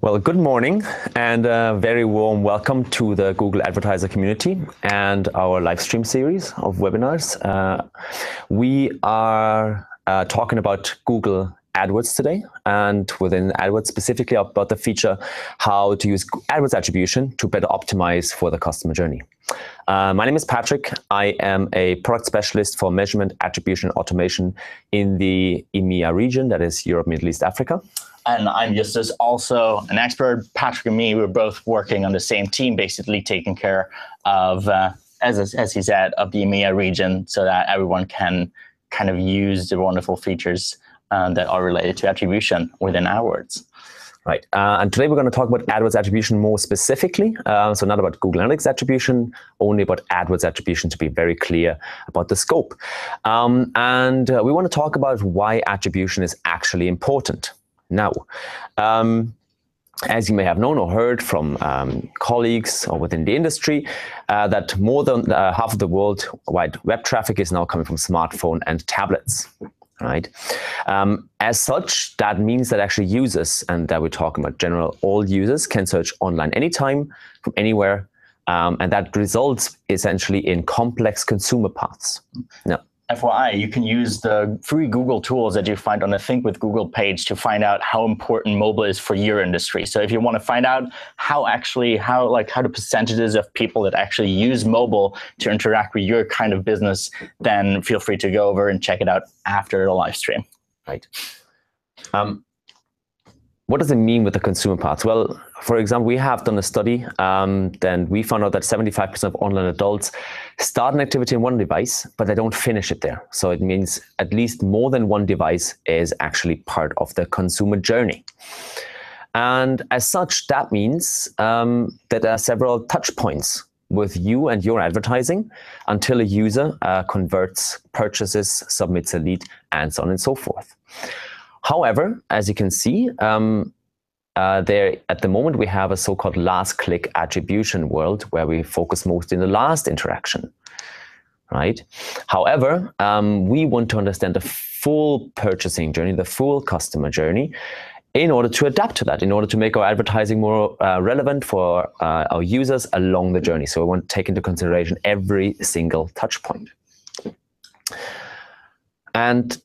Well, good morning and a very warm welcome to the Google Advertiser community and our live stream series of webinars. We are talking about Google AdWords today, and within AdWords specifically about the feature how to use AdWords Attribution to better optimize for the customer journey. My name is Patrick. I am a product specialist for measurement, attribution, automation in the EMEA region, that is Europe, Middle East, Africa. And I'm just also an expert. Patrick and me, we're both working on the same team, basically taking care of, as he said, of the EMEA region so that everyone can kind of use the wonderful features that are related to attribution within AdWords. Right, and today we're going to talk about AdWords Attribution more specifically. So not about Google Analytics Attribution, only about AdWords Attribution to be very clear about the scope. And we want to talk about why attribution is actually important. Now, as you may have known or heard from colleagues or within the industry, that more than half of the worldwide web traffic is now coming from smartphone and tablets. Right. As such, that means that actually users, and that we're talking about general, all users can search online anytime, from anywhere, and that results essentially in complex consumer paths. Now, FYI, you can use the free Google tools that you find on the Think with Google page to find out how important mobile is for your industry. So if you want to find out how the percentages of people that actually use mobile to interact with your kind of business, then feel free to go over and check it out after the live stream. Right. What does it mean with the consumer parts? Well, for example, we have done a study, then we found out that 75% of online adults start an activity on one device, but they don't finish it there. So it means at least more than one device is actually part of the consumer journey. And as such, that means that there are several touch points with you and your advertising until a user converts, purchases, submits a lead, and so on and so forth. However, as you can see, there at the moment we have a so-called last click attribution world where we focus most in the last interaction, right? However, we want to understand the full purchasing journey, the full customer journey, in order to adapt to that, in order to make our advertising more relevant for our users along the journey. So we want to take into consideration every single touch point. And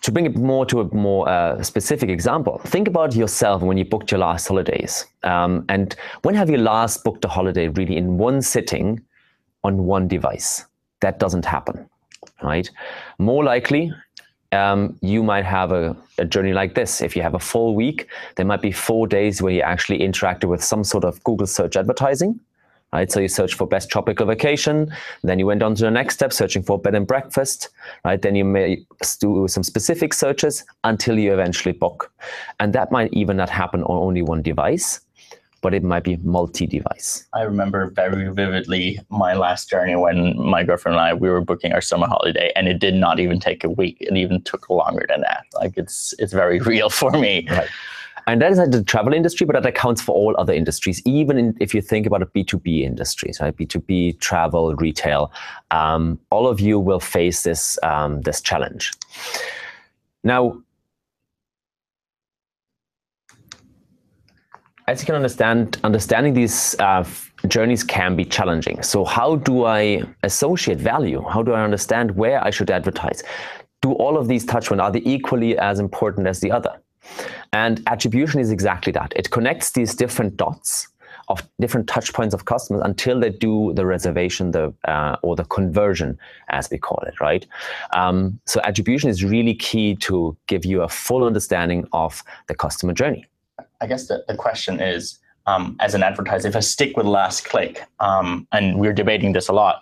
to bring it more to a more specific example, think about yourself when you booked your last holidays. And when have you last booked a holiday really in one sitting on one device? That doesn't happen, right? More likely, you might have a journey like this. If you have a full week, there might be 4 days where you actually interacted with some sort of Google search advertising. Right, so you search for best tropical vacation, then you went on to the next step, searching for bed and breakfast, right? Then you may do some specific searches until you eventually book. And that might even not happen on only one device, but it might be multi-device. I remember very vividly my last journey when my girlfriend and I, we were booking our summer holiday, and it did not even take a week. It even took longer than that. Like it's very real for me. Right. And that is like the travel industry, but that accounts for all other industries, even if you think about a B2B industries, right? B2B, travel, retail, all of you will face this, this challenge. Now, as you can understand, understanding these journeys can be challenging. So how do I associate value? How do I understand where I should advertise? Do all of these touch points, are they equally as important as the other? And attribution is exactly that. It connects these different dots of different touch points of customers until they do the reservation, or the conversion, as we call it, right? So attribution is really key to give you a full understanding of the customer journey. I guess the question is, as an advertiser, if I stick with last click, and we're debating this a lot,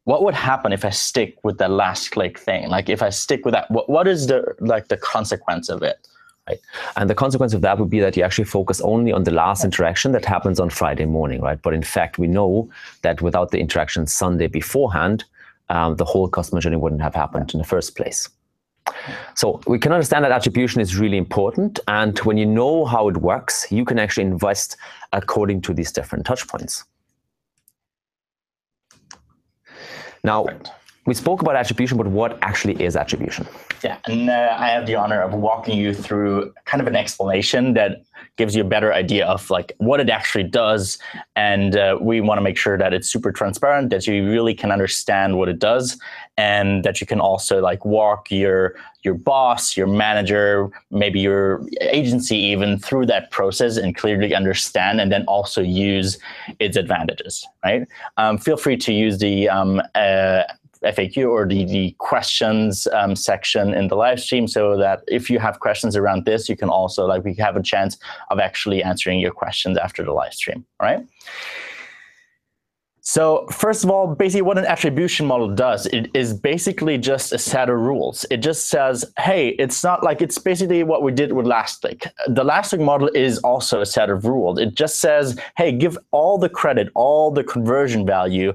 what would happen if I stick with the last click thing? Like if I stick with that, what is the consequence of it? Right. And the consequence of that would be that you actually focus only on the last interaction that happens on Friday morning, right? But in fact, we know that without the interaction Sunday beforehand, the whole customer journey wouldn't have happened in the first place. So we can understand that attribution is really important. And when you know how it works, you can actually invest according to these different touch points. Now, we spoke about attribution, but what actually is attribution? Yeah, and I have the honor of walking you through kind of an explanation that gives you a better idea of like what it actually does. And we want to make sure that it's super transparent, that you really can understand what it does, and that you can also like walk your boss, your manager, maybe your agency even through that process and clearly understand, and then also use its advantages, right? Feel free to use the FAQ or the questions section in the live stream, so that if you have questions around this, you can also we have a chance of actually answering your questions after the live stream, all right? So first of all, basically what an attribution model does, it is basically just a set of rules. It just says, hey, it's not like, it's basically what we did with last click. The last click model is also a set of rules. It just says, hey, give all the credit, all the conversion value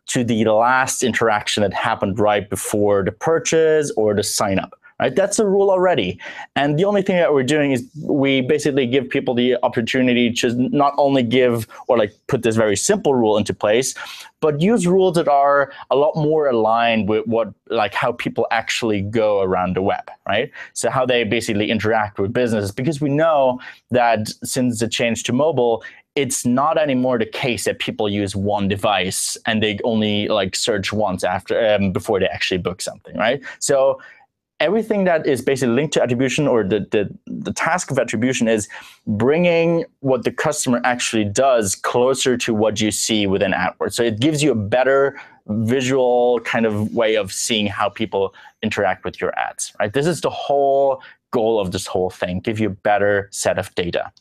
to the last interaction that happened right before the purchase or the sign up. Right? That's a rule already. And the only thing that we're doing is we basically give people the opportunity to not only give or like put this very simple rule into place, but use rules that are a lot more aligned with what, like how people actually go around the web, right? So how they basically interact with businesses, because we know that since the change to mobile, it's not anymore the case that people use one device and they only like search once after before they actually book something, right? So everything that is basically linked to attribution, or the task of attribution, is bringing what the customer actually does closer to what you see within AdWords. So it gives you a better visual kind of way of seeing how people interact with your ads, right? This is the whole goal of this whole thing, give you a better set of data.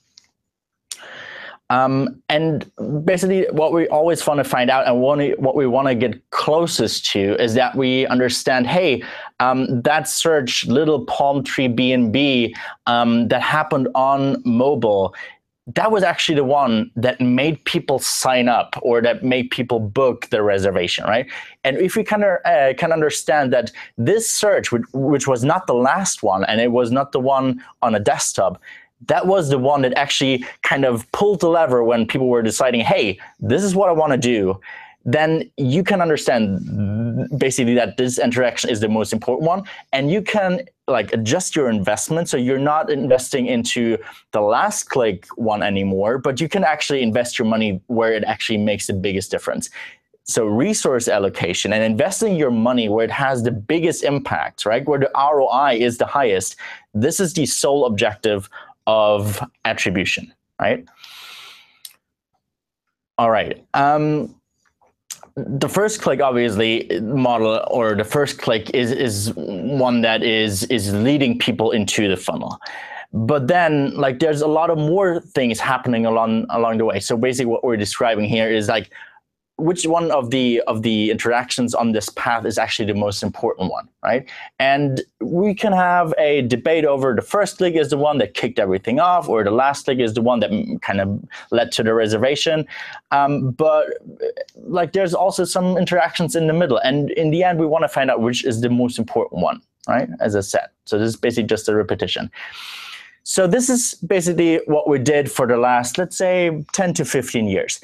And basically what we always want to find out and what we want to get closest to is that we understand, hey, that search little palm tree B&B that happened on mobile, that was actually the one that made people sign up or that made people book the reservation, right? And if we can understand that this search, which was not the last one and it was not the one on a desktop, that was the one that actually kind of pulled the lever when people were deciding, hey, this is what I want to do, then you can understand basically that this interaction is the most important one. And you can like adjust your investment. So you're not investing into the last click one anymore, but you can actually invest your money where it actually makes the biggest difference. So resource allocation and investing your money where it has the biggest impact, right? Where the ROI is the highest. This is the sole objective of attribution, right? All right. The first click, obviously, model, or the first click is one that is leading people into the funnel. But then, like, there's a lot of more things happening along the way. So basically, what we're describing here is like, which one of the interactions on this path is actually the most important one, right? And we can have a debate over the first click is the one that kicked everything off, or the last click is the one that kind of led to the reservation. But like, there's also some interactions in the middle, and in the end, we want to find out which is the most important one, right? As I said, so this is basically just a repetition. So this is basically what we did for the last, let's say, 10 to 15 years.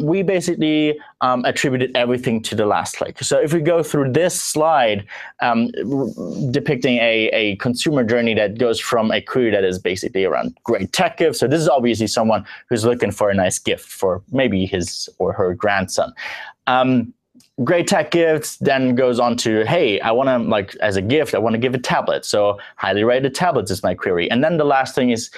We basically attributed everything to the last click. So if we go through this slide depicting a consumer journey that goes from a query that is basically around great tech gifts. So this is obviously someone who's looking for a nice gift for maybe his or her grandson. Great tech gifts then goes on to, hey, I want to, like, as a gift, I want to give a tablet. So highly rated tablets is my query. And then the last thing is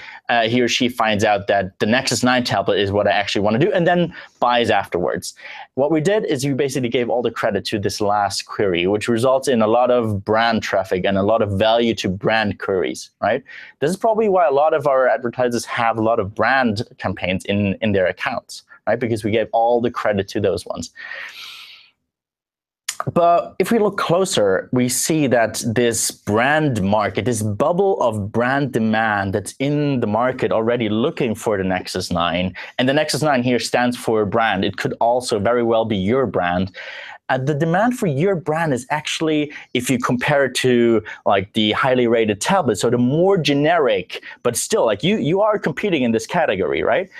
he or she finds out that the Nexus 9 tablet is what I actually want to do, and then buys afterwards. What we did is we basically gave all the credit to this last query, which results in a lot of brand traffic and a lot of value to brand queries, right? This is probably why a lot of our advertisers have a lot of brand campaigns in their accounts, right? Because we gave all the credit to those ones. But if we look closer, we see that this brand market, this bubble of brand demand that's in the market already looking for the Nexus 9, and the Nexus 9 here stands for brand. It could also very well be your brand. The demand for your brand is actually, if you compare it to like the highly rated tablet, so the more generic, but still like you are competing in this category, right?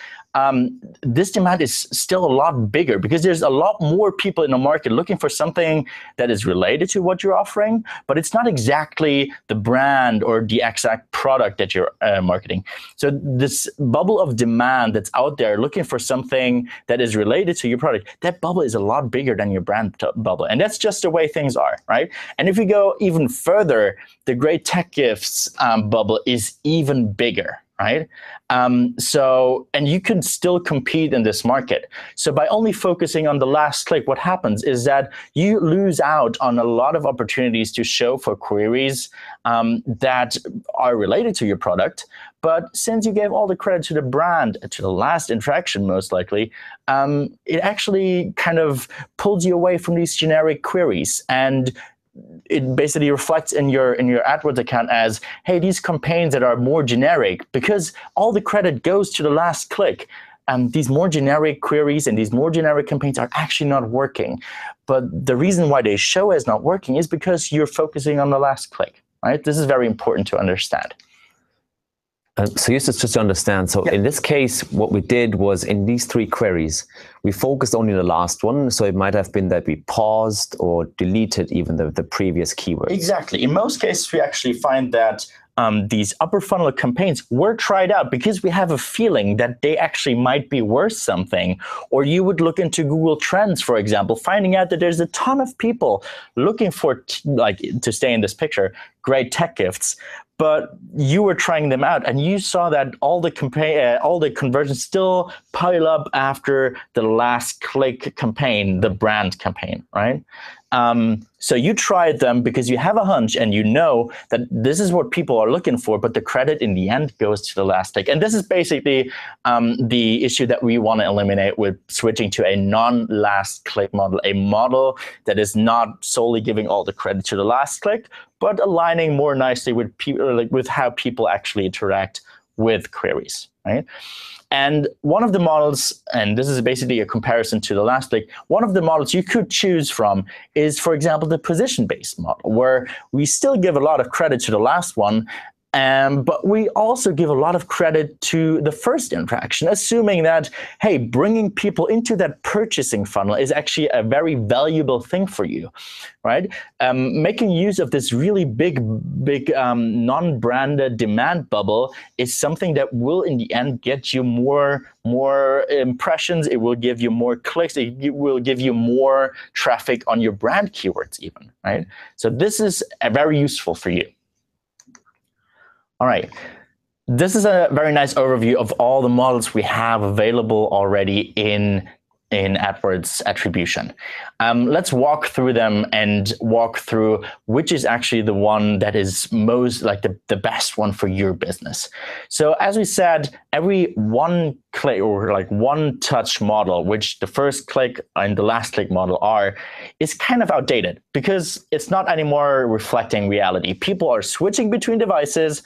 this demand is still a lot bigger because there's a lot more people in the market looking for something that is related to what you're offering, but it's not exactly the brand or the exact product that you're marketing. So this bubble of demand that's out there looking for something that is related to your product, that bubble is a lot bigger than your brand bubble. And that's just the way things are, right? And if we go even further, the great tech gifts bubble is even bigger, right? And you can still compete in this market. So by only focusing on the last click, what happens is that you lose out on a lot of opportunities to show for queries that are related to your product. But since you gave all the credit to the brand, to the last interaction most likely, it actually kind of pulls you away from these generic queries. And it basically reflects in your AdWords account as, hey, these campaigns that are more generic, because all the credit goes to the last click. These more generic queries and these more generic campaigns are actually not working. But the reason why they show as not working is because you're focusing on the last click, right? This is very important to understand. So just to understand, so in this case, what we did was in these 3 queries, we focused only on the last one. So it might have been that we paused or deleted even the previous keywords. Exactly. In most cases, we actually find that these upper funnel campaigns were tried out because we have a feeling that they actually might be worth something. Or you would look into Google Trends, for example, finding out that there's a ton of people looking for, like, to stay in this picture, great tech gifts. But you were trying them out, and you saw that all the conversions still pile up after the last click campaign, the brand campaign, right? So you tried them because you have a hunch and you know that this is what people are looking for, but the credit in the end goes to the last click. And this is basically the issue that we want to eliminate with switching to a non-last click model, a model that is not solely giving all the credit to the last click, but aligning more nicely with people, like with how people actually interact with queries, right? And one of the models, and this is basically a comparison to the last click, one of the models you could choose from is, for example, the position-based model, where we still give a lot of credit to the last one, but we also give a lot of credit to the first interaction, assuming that, hey, bringing people into that purchasing funnel is actually a very valuable thing for you, right? Making use of this really big non-branded demand bubble is something that will, in the end, get you more impressions. It will give you more clicks. It will give you more traffic on your brand keywords even, right? So this is very useful for you. All right, this is a very nice overview of all the models we have available already in AdWords Attribution. Let's walk through them and walk through which is actually the one that is most like the best one for your business. So as we said, every one click or like one touch model, which the first click and the last click model are, is kind of outdated because it's not anymore reflecting reality. People are switching between devices,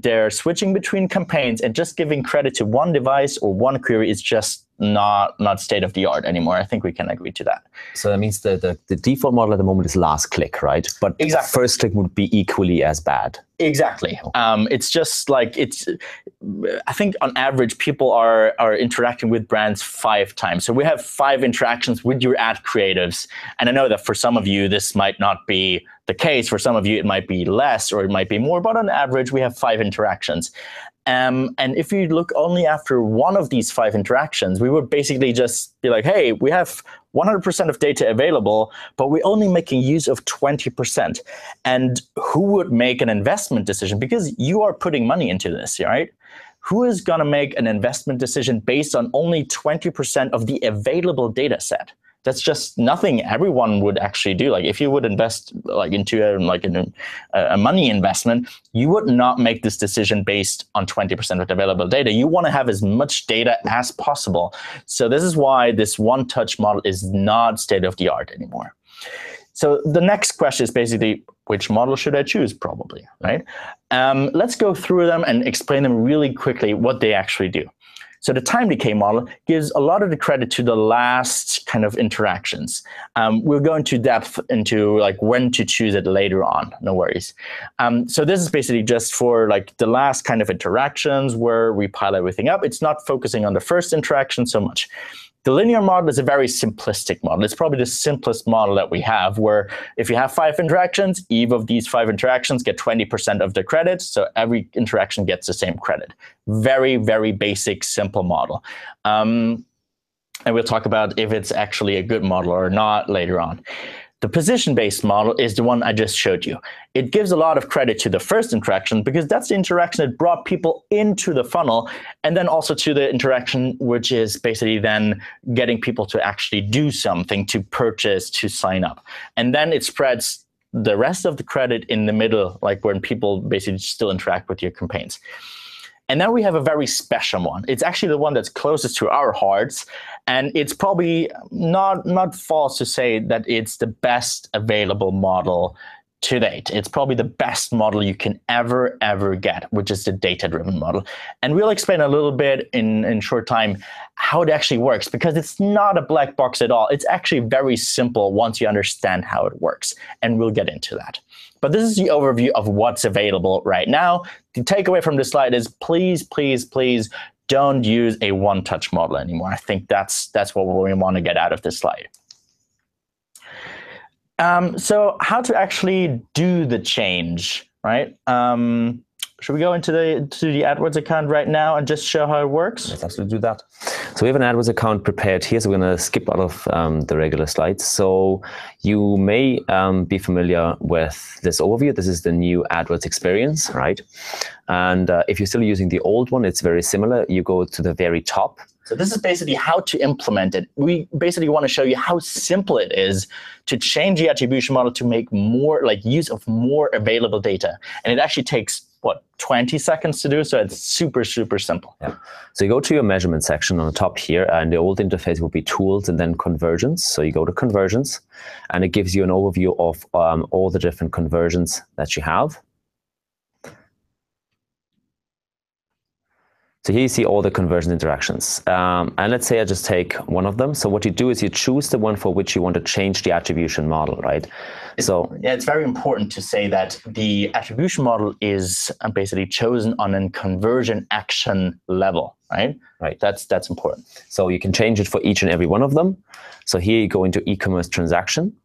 they're switching between campaigns, and just giving credit to one device or one query is just not state of the art anymore. I think we can agree to that. So that means the default model at the moment is last click, right? But exactly. First click would be equally as bad. Exactly. It's just like I think on average people are interacting with brands 5 times. So we have 5 interactions with your ad creatives. And I know that for some of you this might not be the case. For some of you it might be less or it might be more, but on average we have 5 interactions. And if you look only after one of these 5 interactions, we would basically just be like, hey, we have 100% of data available, but we're only making use of 20%. And who would make an investment decision? Because you are putting money into this, right? Who is going to make an investment decision based on only 20% of the available data set? That's just nothing everyone would actually do. Like if you would invest like into a money investment, you would not make this decision based on 20% of the available data. You want to have as much data as possible. So this is why this one-touch model is not state of the art anymore. So the next question is basically, which model should I choose? Probably, right? Let's go through them and explain them really quickly what they actually do. So the time decay model gives a lot of the credit to the last kind of interactions. We'll go into depth into like when to choose it later on, no worries. So this is basically just for like the last kind of interactions where we pile everything up. It's not focusing on the first interaction so much. The linear model is a very simplistic model. It's probably the simplest model that we have, where if you have 5 interactions, each of these 5 interactions get 20% of the credit, so every interaction gets the same credit. Very, very basic, simple model. And we'll talk about if it's actually a good model or not later on. The position-based model is the one I just showed you. It gives a lot of credit to the first interaction because that's the interaction that brought people into the funnel, and then also to the interaction which is basically then getting people to actually do something, to purchase, to sign up. And then it spreads the rest of the credit in the middle, like when people basically still interact with your campaigns. And then we have a very special one. It's actually the one that's closest to our hearts. And it's probably not false to say that it's the best available model to date. It's probably the best model you can ever get, which is the data-driven model. And we'll explain a little bit in short time how it actually works, because it's not a black box at all. It's actually very simple once you understand how it works. And we'll get into that. But this is the overview of what's available right now. The takeaway from this slide is please, please, please don't use a one-touch model anymore. I think that's what we want to get out of this slide. So how to actually do the change, right? Should we go into the AdWords account right now and just show how it works? Let's actually do that. So we have an AdWords account prepared here. So we're going to skip out of the regular slides. So you may be familiar with this overview. This is the new AdWords experience, right? And if you're still using the old one, it's very similar. You go to the very top. So this is basically how to implement it. We basically want to show you how simple it is to change the attribution model to make more, like, use of more available data. And it actually takes, what, 20 seconds to do? So it's super, super simple. Yeah. So you go to your measurement section on the top here, and the old interface will be tools and then conversions. So you go to conversions, and it gives you an overview of all the different conversions that you have. So here you see all the conversion interactions. And let's say I just take one of them. So what you do is you choose the one for which you want to change the attribution model, right? So yeah, it's very important to say that the attribution model is basically chosen on a conversion action level, right? Right. That's important. So you can change it for each and every one of them. So here you go into e-commerce transaction.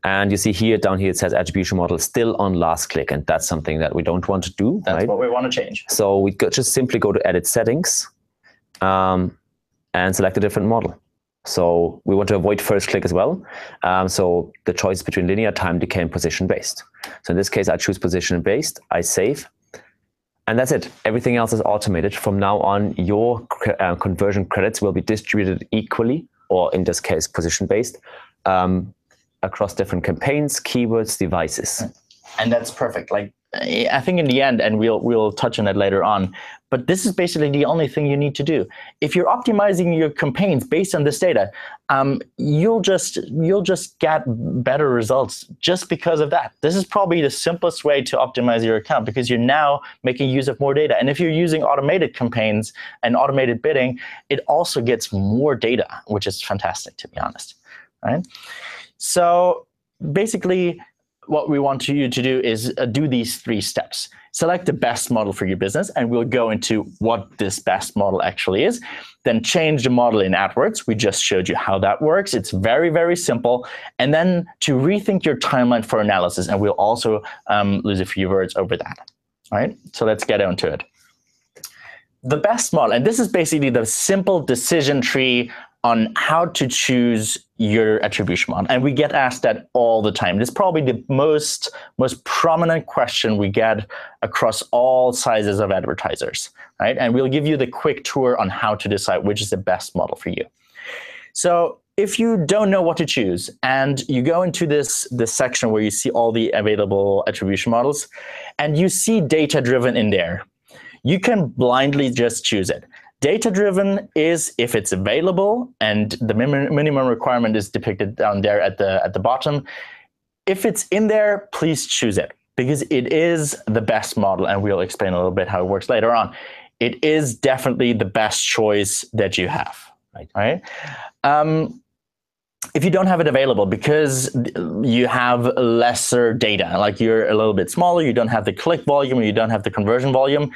And you see here, down here, it says attribution model still on last click. And that's something that we don't want to do. That's right? what we want to change. So we just simply go to edit settings and select a different model. So we want to avoid first click as well. So the choice between linear, time decay, and position based. So in this case, I choose position based, I save. And that's it. Everything else is automated. From now on, your conversion credits will be distributed equally, or in this case, position based, across different campaigns, keywords, devices. And that's perfect. Like, I think in the end, and we'll touch on it later on, but this is basically the only thing you need to do. If you're optimizing your campaigns based on this data, you'll just get better results just because of that. This is probably the simplest way to optimize your account, because you're now making use of more data. And if you're using automated campaigns and automated bidding, it also gets more data, which is fantastic, to be honest, right? So basically, what we want you to do is do these 3 steps. Select the best model for your business, and we'll go into what this best model actually is. Then change the model in AdWords. We just showed you how that works. It's very, very simple. And then to rethink your timeline for analysis, and we'll also lose a few words over that. All right, so let's get into it. The best model, and this is basically the simple decision tree on how to choose your attribution model. And we get asked that all the time. This is probably the most prominent question we get across all sizes of advertisers, right? And we'll give you the quick tour on how to decide which is the best model for you. So if you don't know what to choose, and you go into this section where you see all the available attribution models, and you see data-driven in there, you can blindly just choose it. Data-driven is if it's available, and the minimum requirement is depicted down there at the bottom. If it's in there, please choose it, because it is the best model, and we'll explain a little bit how it works later on. it is definitely the best choice that you have. Right? If you don't have it available because you have lesser data, like you're a little bit smaller, you don't have the click volume, or you don't have the conversion volume,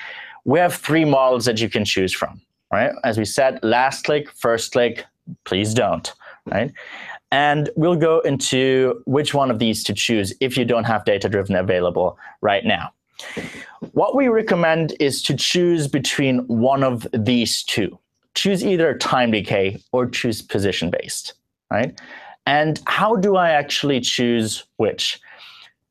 we have 3 models that you can choose from. Right? As we said, last click, first click, please don't. Right? And we'll go into which one of these to choose if you don't have data-driven available right now. What we recommend is to choose between one of these two. Choose either time decay or choose position-based, right? And how do I actually choose which?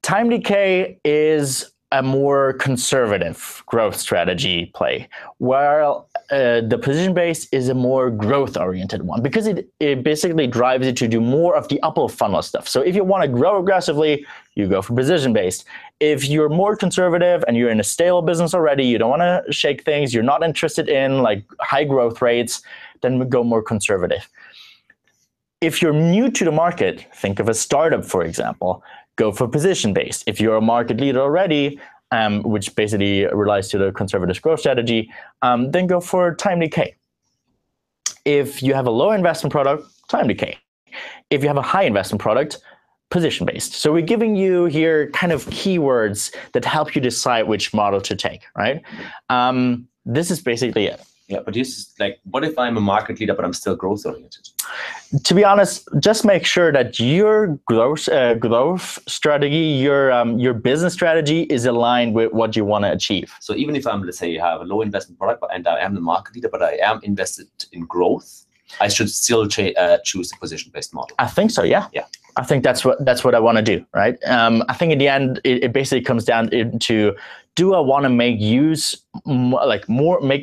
Time decay is a more conservative growth strategy play, while the position-based is a more growth-oriented one, because it basically drives you to do more of the upper funnel stuff. So if you want to grow aggressively, you go for position-based. If you're more conservative and you're in a stable business already, you don't want to shake things, you're not interested in like high growth rates, then go more conservative. If you're new to the market, think of a startup, for example, go for position-based. If you're a market leader already, which basically relies to the conservative growth strategy, then go for time decay. If you have a low investment product, time decay. If you have a high investment product, position-based. So we're giving you here kind of keywords that help you decide which model to take, right? This is basically it. Yeah, but this is like, what if I'm a market leader, but I'm still growth oriented? To be honest, just make sure that your growth strategy, your business strategy is aligned with what you want to achieve. So even if I'm, let's say, you have a low investment product, and I am the market leader, but I am invested in growth, I should still choose the position-based model. I think so, yeah. Yeah. I think that's what I want to do, right? I think in the end, it basically comes down to, do I want to make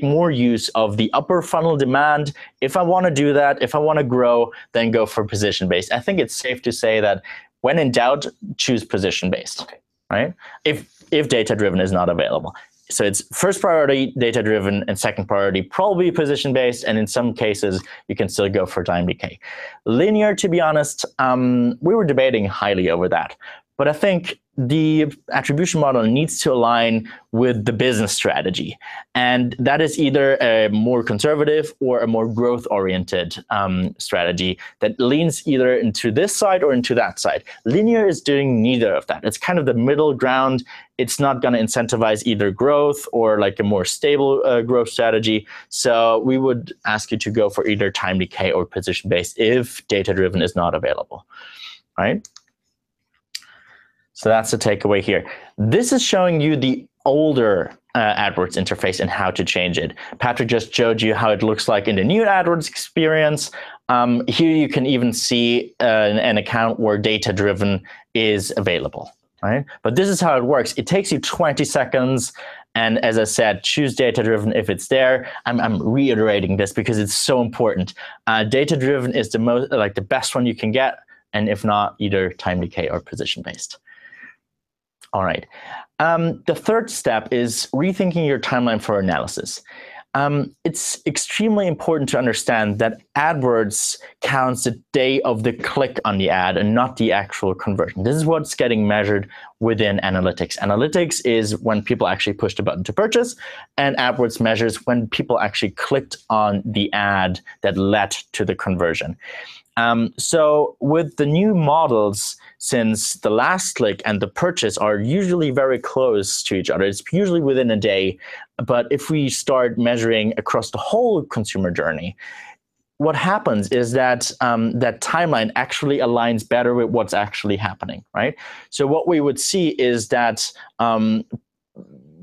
more use of the upper funnel demand? If I want to do that, if I want to grow, then go for position-based. I think it's safe to say that when in doubt, choose position-based, okay, right? If data-driven is not available. So it's first priority data-driven and second priority probably position-based, and in some cases you can still go for time decay. Linear, to be honest, we were debating highly over that, but I think the attribution model needs to align with the business strategy, and that is either a more conservative or a more growth-oriented strategy that leans either into this side or into that side. Linear is doing neither of that. It's kind of the middle ground. It's not going to incentivize either growth or like a more stable growth strategy. So we would ask you to go for either time decay or position-based if data-driven is not available, right? So that's the takeaway here. This is showing you the older AdWords interface and how to change it. Patrick just showed you how it looks like in the new AdWords experience. Here you can even see an account where data-driven is available, right? But this is how it works. It takes you 20 seconds. And as I said, choose data-driven if it's there. I'm reiterating this because it's so important. Data-driven is the best one you can get. And if not, either time decay or position-based. All right. The third step is rethinking your timeline for analysis. It's extremely important to understand that AdWords counts the day of the click on the ad and not the actual conversion. This is what's getting measured within analytics. Analytics is when people actually push the button to purchase, and AdWords measures when people actually clicked on the ad that led to the conversion. So with the new models, since the last click and the purchase are usually very close to each other, it's usually within a day. But if we start measuring across the whole consumer journey, what happens is that that timeline actually aligns better with what's actually happening, right? So what we would see is that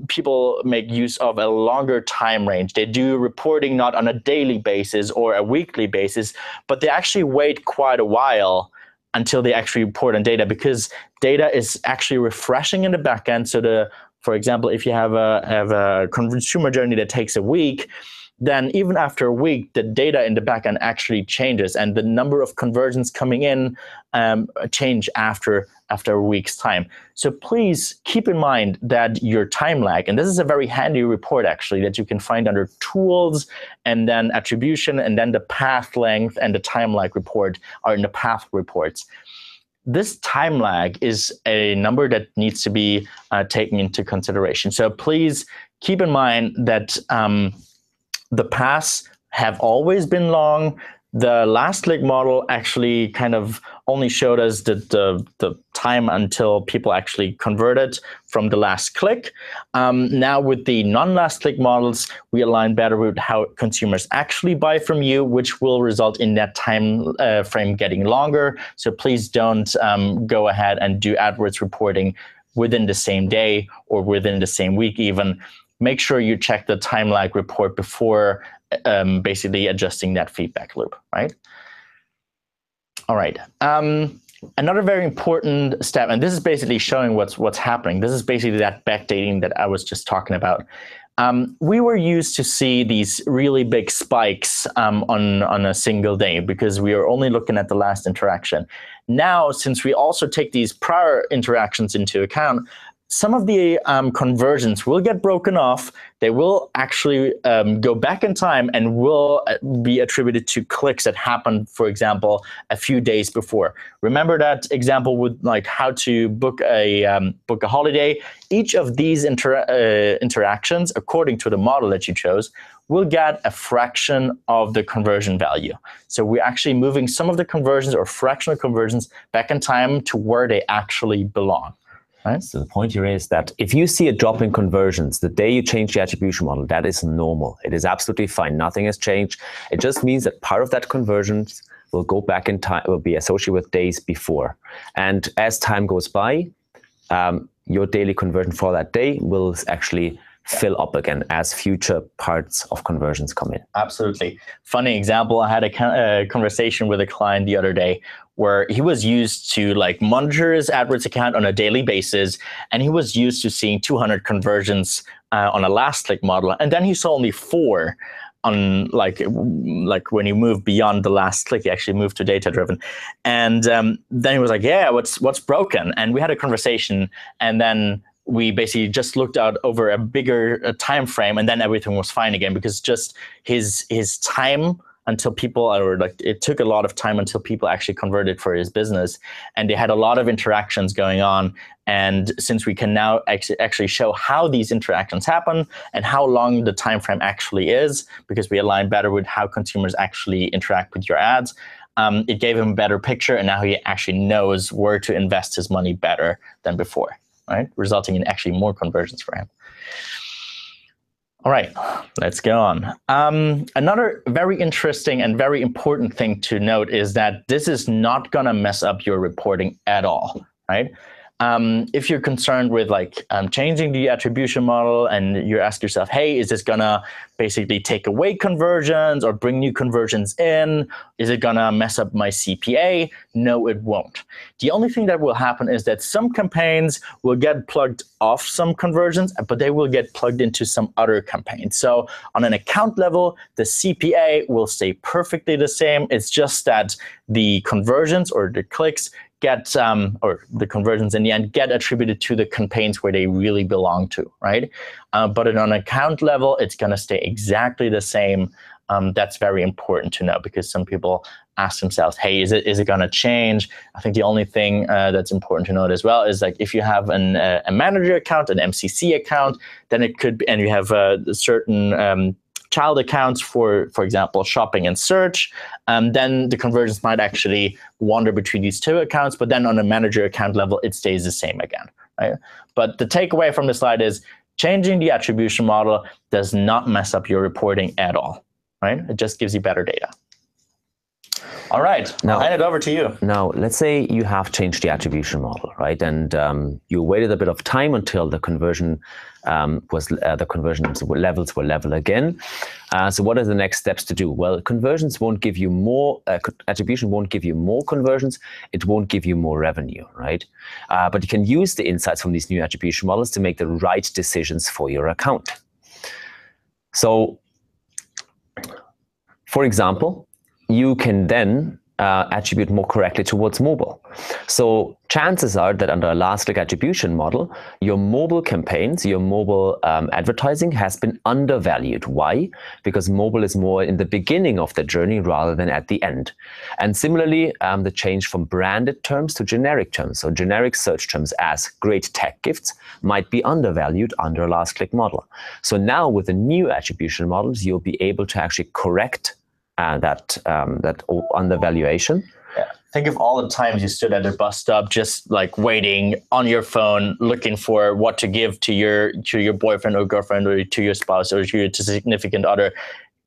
people make use of a longer time range. They do reporting not on a daily basis or a weekly basis, but they actually wait quite a while until they actually report on data, because data is actually refreshing in the backend. So for example, if you have a consumer journey that takes a week, then even after a week, the data in the backend actually changes, and the number of conversions coming in change after a week's time. So please keep in mind that your time lag, and this is a very handy report actually that you can find under tools and then attribution, and then the path length and the time lag report are in the path reports. This time lag is a number that needs to be taken into consideration. So please keep in mind that the paths have always been long. The last click model actually kind of only showed us the time until people actually converted from the last click. Now with the non-last click models, we align better with how consumers actually buy from you, which will result in that time frame getting longer. So please don't go ahead and do AdWords reporting within the same day or within the same week even. Make sure you check the time lag report before basically adjusting that feedback loop, right? All right. Another very important step, and this is basically showing what's happening. This is basically that backdating that I was just talking about. We were used to see these really big spikes on a single day because we are only looking at the last interaction. Now, since we also take these prior interactions into account, some of the conversions will get broken off. They will actually go back in time and will be attributed to clicks that happened, for example, a few days before. Remember that example with like how to book a holiday? Each of these interactions, according to the model that you chose, will get a fraction of the conversion value. So we're actually moving some of the conversions or fractional conversions back in time to where they actually belong. Right. So the point here is that if you see a drop in conversions the day you change the attribution model, that is normal. It is absolutely fine. Nothing has changed. It just means that part of that conversions will go back in time, will be associated with days before. And as time goes by, your daily conversion for that day will actually fill up again as future parts of conversions come in. Absolutely. Funny example, I had a conversation with a client the other day where he was used to like monitor his AdWords account on a daily basis, and he was used to seeing 200 conversions on a last click model, and then he saw only 4 on like when he moved beyond the last click, he actually moved to data driven. And then he was like, yeah, what's broken? And we had a conversation, and then we basically just looked out over a bigger time frame, and then everything was fine again, because just his time until people, or like it took a lot of time until people actually converted for his business, and they had a lot of interactions going on. And since we can now actually show how these interactions happen and how long the time frame actually is, because we align better with how consumers actually interact with your ads, it gave him a better picture, and now he actually knows where to invest his money better than before, right? Resulting in actually more conversions for him. All right, let's go on. Another very interesting and very important thing to note is that this is not gonna mess up your reporting at all, right? If you're concerned with like changing the attribution model and you ask yourself, hey, is this gonna basically take away conversions or bring new conversions in? Is it gonna mess up my CPA? No, it won't. The only thing that will happen is that some campaigns will get plugged off some conversions, but they will get plugged into some other campaigns. So on an account level, the CPA will stay perfectly the same. It's just that the conversions or the clicks get, or the conversions in the end, get attributed to the campaigns where they really belong to, right? But on an account level, it's gonna stay exactly the same. That's very important to know, because some people ask themselves, hey, is it gonna change? I think the only thing that's important to note as well is like if you have a manager account, an MCC account, then it could be, and you have certain child accounts for example, shopping and search, then the conversions might actually wander between these two accounts, but then on a manager account level, it stays the same again, right? But the takeaway from the slide is changing the attribution model does not mess up your reporting at all, right? It just gives you better data. All right, now I'll hand it over to you. Now, let's say you have changed the attribution model, right? And you waited a bit of time until the conversion levels were level again. So what are the next steps to do? Well, conversions won't give you more, attribution won't give you more conversions. It won't give you more revenue, right? But you can use the insights from these new attribution models to make the right decisions for your account. So, for example, you can then attribute more correctly towards mobile. So chances are that under a last click attribution model, your mobile campaigns, your mobile advertising has been undervalued. Why? Because mobile is more in the beginning of the journey rather than at the end. And similarly, the change from branded terms to generic terms. So generic search terms as great tech gifts might be undervalued under a last click model. So now with the new attribution models, you'll be able to actually correct that undervaluation. Yeah. Think of all the times you stood at a bus stop, just like waiting on your phone, looking for what to give to your boyfriend or girlfriend, or to your spouse, or to your significant other.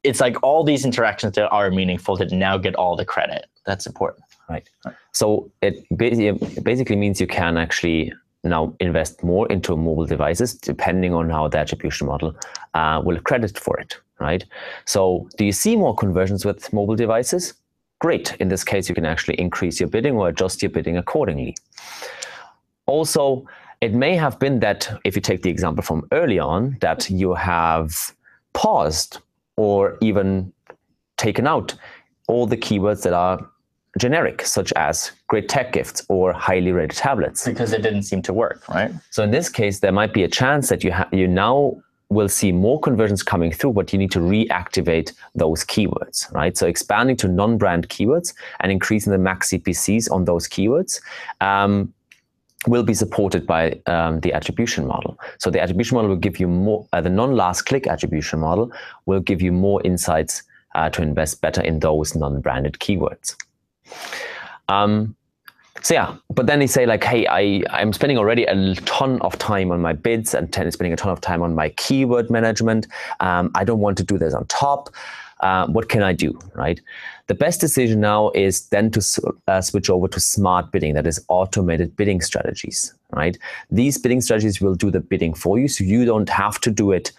It's like all these interactions that are meaningful that now get all the credit. That's important, right? So it basically means you can actually now invest more into mobile devices, depending on how the attribution model will credit for it. Right? So do you see more conversions with mobile devices? Great. In this case, you can actually increase your bidding or adjust your bidding accordingly. Also, it may have been that, if you take the example from early on, that you have paused or even taken out all the keywords that are generic, such as great tech gifts or highly rated tablets. Because it didn't seem to work, right? So in this case, there might be a chance that you now will see more conversions coming through, but you need to reactivate those keywords, right? So expanding to non-brand keywords and increasing the max CPCs on those keywords will be supported by the attribution model. So the attribution model will give you more, the non-last click attribution model will give you more insights to invest better in those non-branded keywords. So yeah, but then they say like, hey, I'm spending already a ton of time on my bids and spending a ton of time on my keyword management. I don't want to do this on top. What can I do, right? The best decision now is then to switch over to smart bidding, that is automated bidding strategies, right? These bidding strategies will do the bidding for you, so you don't have to do it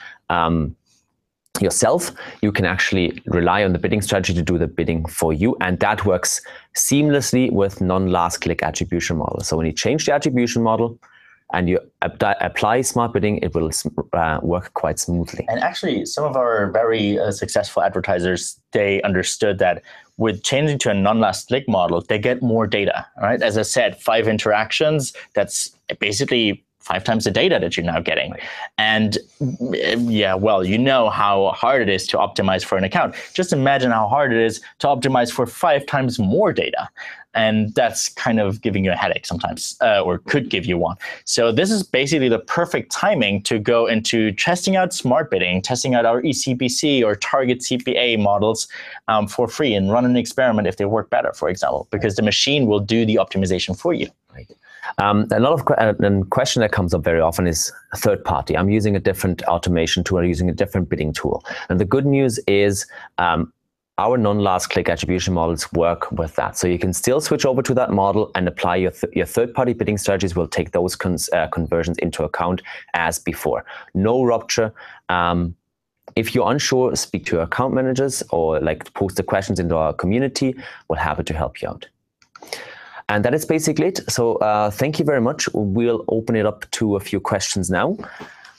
yourself. You can actually rely on the bidding strategy to do the bidding for you, and that works seamlessly with non-last click attribution model. So when you change the attribution model and you apply smart bidding, it will work quite smoothly. And actually, some of our very successful advertisers, they understood that with changing to a non-last click model, they get more data, right? As I said, 5 interactions, that's basically 5 times the data that you're now getting. Right. And yeah, well, you know how hard it is to optimize for an account. Just imagine how hard it is to optimize for 5 times more data. And that's kind of giving you a headache sometimes, or could give you one. So this is basically the perfect timing to go into testing out smart bidding, testing out our eCPC or target CPA models for free, and run an experiment if they work better, for example, because the machine will do the optimization for you. Right. A lot of question that comes up very often is third party. I'm using a different automation tool, or using a different bidding tool. And the good news is our non-last click attribution models work with that. So you can still switch over to that model and apply your third party bidding strategies. Will take those conversions into account as before. No rupture. If you're unsure, speak to your account managers or like post the questions into our community. We're happy to help you out. And that is basically it. So thank you very much. We'll open it up to a few questions now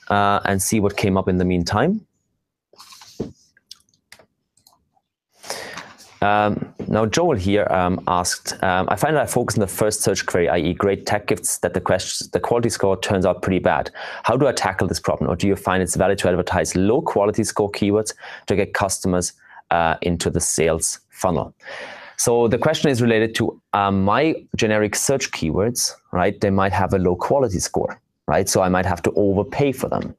and see what came up in the meantime. Now, Joel here asked, I find that I focus on the first search query, i.e. great tech gifts, that the quality score turns out pretty bad. How do I tackle this problem? Or do you find it's valid to advertise low quality score keywords to get customers into the sales funnel? So the question is related to my generic search keywords, right? They might have a low quality score, right? So I might have to overpay for them.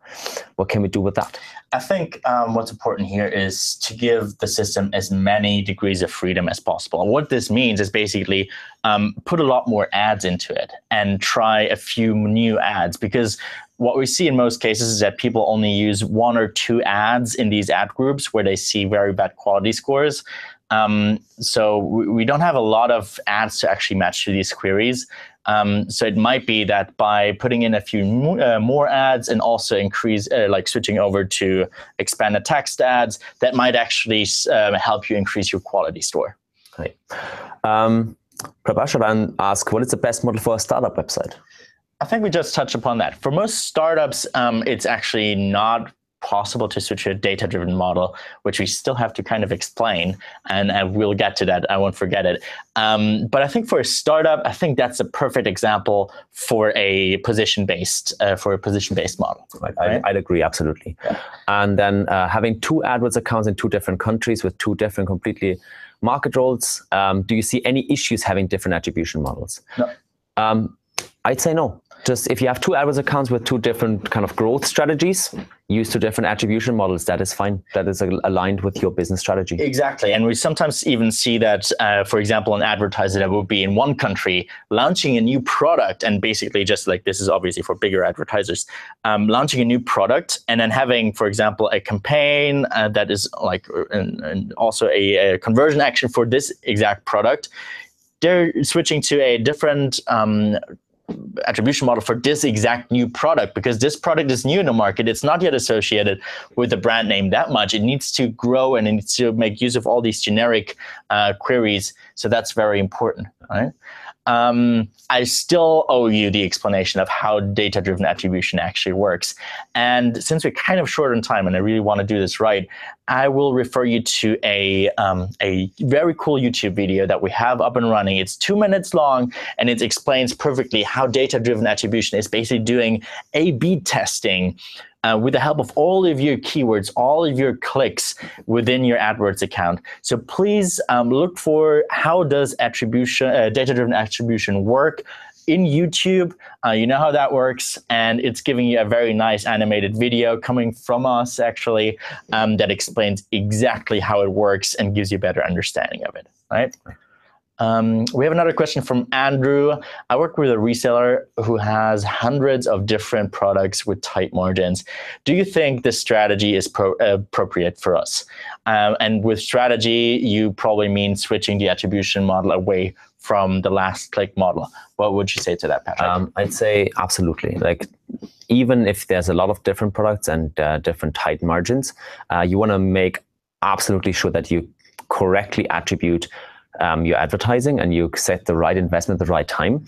What can we do with that? I think what's important here is to give the system as many degrees of freedom as possible. And what this means is basically put a lot more ads into it and try a few new ads, because what we see in most cases is that people only use 1 or 2 ads in these ad groups where they see very bad quality scores. So we don't have a lot of ads to actually match to these queries. So it might be that by putting in a few more ads and also increase, like switching over to expanded text ads, that might actually help you increase your quality score. Right. Prabhasharan asked, what is the best model for a startup website? I think we just touched upon that. For most startups, it's actually not possible to switch to a data-driven model, which we still have to kind of explain, and we'll get to that. I won't forget it. But I think for a startup, I think that's a perfect example for a position-based model. Right? I'd agree, absolutely. Yeah. And then having 2 AdWords accounts in 2 different countries with 2 different completely market roles. Do you see any issues having different attribution models? No. I'd say no. Just if you have 2 AdWords accounts with 2 different kind of growth strategies, use 2 different attribution models. That is fine. That is aligned with your business strategy. Exactly. And we sometimes even see that, for example, an advertiser that would be in one country launching a new product, and basically just like, this is obviously for bigger advertisers, launching a new product and then having, for example, a campaign that is like, and also a conversion action for this exact product. They're switching to a different attribution model for this exact new product, because this product is new in the market. It's not yet associated with the brand name that much. It needs to grow and it needs to make use of all these generic queries. So that's very important, right? I still owe you the explanation of how data-driven attribution actually works. And since we're kind of short on time and I really want to do this right, I will refer you to a very cool YouTube video that we have up and running. It's 2 minutes long, and it explains perfectly how data-driven attribution is basically doing A/B testing with the help of all of your keywords, all of your clicks within your AdWords account. So please look for how does data-driven attribution work in YouTube. You know how that works, and it's giving you a very nice animated video coming from us, actually, that explains exactly how it works and gives you a better understanding of it, right? We have another question from Andrew. I work with a reseller who has hundreds of different products with tight margins. Do you think this strategy is appropriate for us? And with strategy, you probably mean switching the attribution model away from the last click model. What would you say to that, Patrick? I'd say absolutely. Like, even if there's a lot of different products and different tight margins, you want to make absolutely sure that you correctly attribute your advertising and you set the right investment at the right time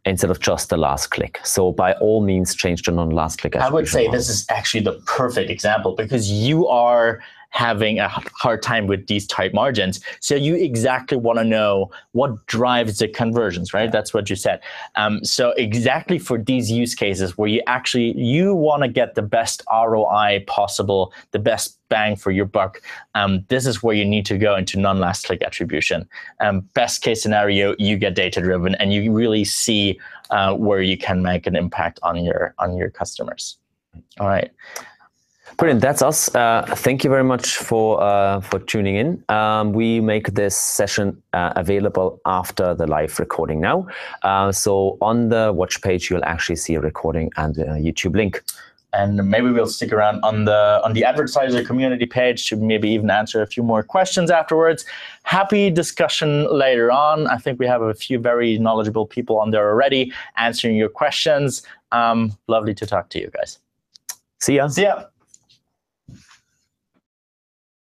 instead of just the last click. So by all means, change to non-last click attribution. I would say this is actually the perfect example, because you are having a hard time with these tight margins. So you exactly want to know what drives the conversions, right? That's what you said. So exactly for these use cases where you want to get the best ROI possible, the best bang for your buck, this is where you need to go into non-last click attribution. Best case scenario, you get data-driven and you really see where you can make an impact on your customers. All right. Brilliant. That's us. Thank you very much for tuning in. We make this session available after the live recording now. So on the watch page, you'll actually see a recording and a YouTube link. And maybe we'll stick around on the advertiser community page to maybe even answer a few more questions afterwards. Happy discussion later on. I think we have a few very knowledgeable people on there already answering your questions. Lovely to talk to you guys. See ya. See ya.